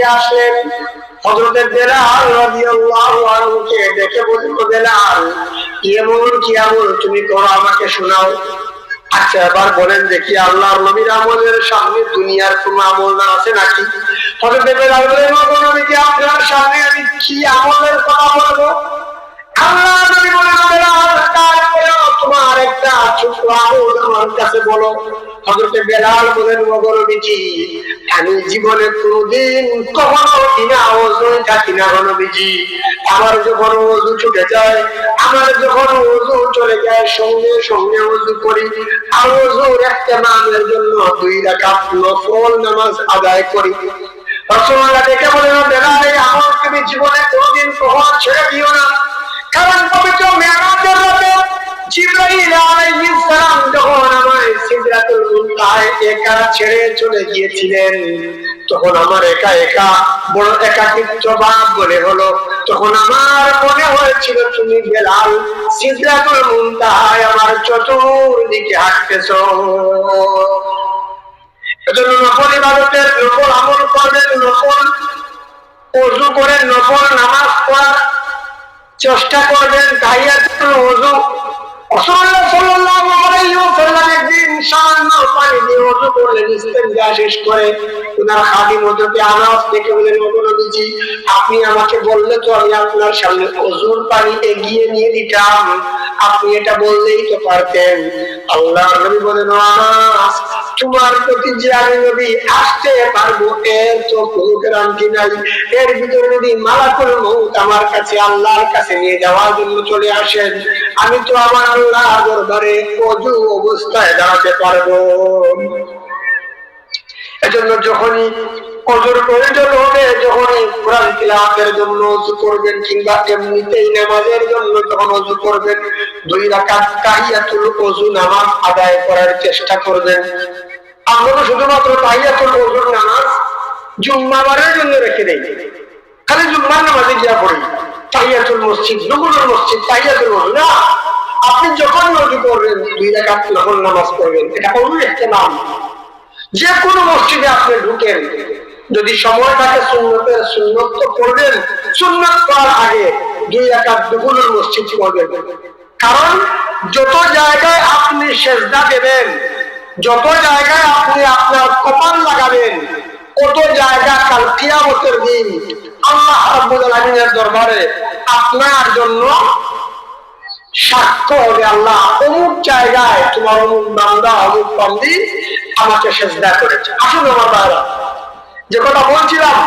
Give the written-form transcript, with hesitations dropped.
বেরিয়ে আসলেন। হযরত বেলাল রাদিয়াল্লাহু আনহুকে ডেকে বলল, বেলাল, এমন কি আমল তুমি করো, আমাকে শোনাও। আচ্ছা এবার বলেন দেখি, আল্লাহর নবীর আমলের সামনে দুনিয়ার কোন আমল না আছে নাকি? হযরত বেলাল বললেন, নবী আপনার সামনে আমি কি আমলের কথা বলবো? আল্লাহর নবী বললেন, বেলাল, তারপরে তোমার একটা ছোট আমল আমার কাছে বলো। হযরত বেলাল বলেন, নবীজি, আমি জীবনে কোনদিন কখনো বিনা ওযুয় থাকি না নবীজি। আমার যখন ওযু ছুটে যায়, আমার যখন ওযু চলে যায়, সঙ্গে সঙ্গে ওযু করি। আর ওযুর ইহতিমামের জন্য 2 রাকাত নফল নামাজ আদায় করি। রাসূলুল্লাহ দেখে বলেন, বেলাল, এই আমল তুমি জীবনে কোনদিন কখনো ছেড়ে দিও না। কারণ পবিত্র মেরাজের রাতে জিবরাইল আলাইহিস সালাম যখন আমায় সিদরাতুল মুনতাহায় একা ছেড়ে চলে গিয়েছিলেন, তখন আমার একা একা বড় একাকিত্ব ভাব মনে হলো। তখন আমার মনে হয়েছিল তুমি বেলাল সিদরাতুল মুনতাহায় আমার চতুর্দিকে হাঁটতেছো। এজন্য নফল ইবাদতের, নফল আমল করবেন, নফল ওযু করে নফল নামাজ পড়ার চেষ্টা করবেন। তাহিয়াতুল ওযু, রাসূলুল্লাহ সাল্লাল্লাহু আলাইহি ওয়াসাল্লাম একদিন সামান্য পানি দিয়ে ওযু করলেন, ইস্তেনজা শেষ করে ওনার খাদিম হযরত আনাস থেকে বলেন, নবীজি, আপনি আমাকে বললে তো আমি আপনার সামনে ওযুর পানি এগিয়ে নিয়ে দিতাম, আপনি এটা বললেই তো পারতেন। আল্লাহর নবী বলেন, আনাস, তোমার প্রতি যে আমি নবী আসতে পারবো এর তো কোনো গ্যারান্টি নাই। এর ভিতরে যদি মালাকুল মউত আমার কাছে আল্লাহর কাছে নিয়ে যাওয়ার জন্য চলে আসেন, আমি তো আমার আল্লাহর দরবারে ওযু অবস্থায় দাঁড়াতে পারবো। এজন্য যখনই ওযুর প্রয়োজন হবে, যখনই কোরআন তিলাওয়াতের জন্য ওযু করবেন, কিংবা এমনিতেই নামাজের জন্য যখন ওযু করবেন, 2 রাকাত তাহিয়াতুল ওযু নামাজ আদায় করার চেষ্টা করবেন। আমরা তো শুধুমাত্র তাহিয়াতুল ওযুর নামাজ জুম্মাবারের জন্য রেখে দেই, খালি জুম্মার নামাজে গিয়া পড়ি, তাহিয়াতুল মসজিদ, নফল মসজিদ, তাহিয়াতুল ওযু না। আপনি যখন ওযু করবেন 2 রাকাত নফল নামাজ পড়বেন, এটা ওযুর ইহতিমাম। যে কোনো মসজিদে আপনি ঢুকেন, যদি সময় থাকে সুন্নতের সুন্নত তো পড়বেন, সুন্নত করার আগে 2 রাকাত নফল মসজিদ পড়বেন। কারণ যত জায়গায় আপনি সেজদা দেবেন, যত জায়গায় আপনি আপনার কপাল লাগাবেন, কত জায়গা কাল কিয়ামতের দিন আল্লাহ রাব্বুল আলামিনের দরবারে আপনার জন্য সাক্ষ্য হবে, আল্লাহ অমুক জায়গায় তোমার অমুক বান্দা অমুক বান্দি আমাকে সেজদা করেছে। আসুন আমার ভাইরা, যে কথা বলছিলাম,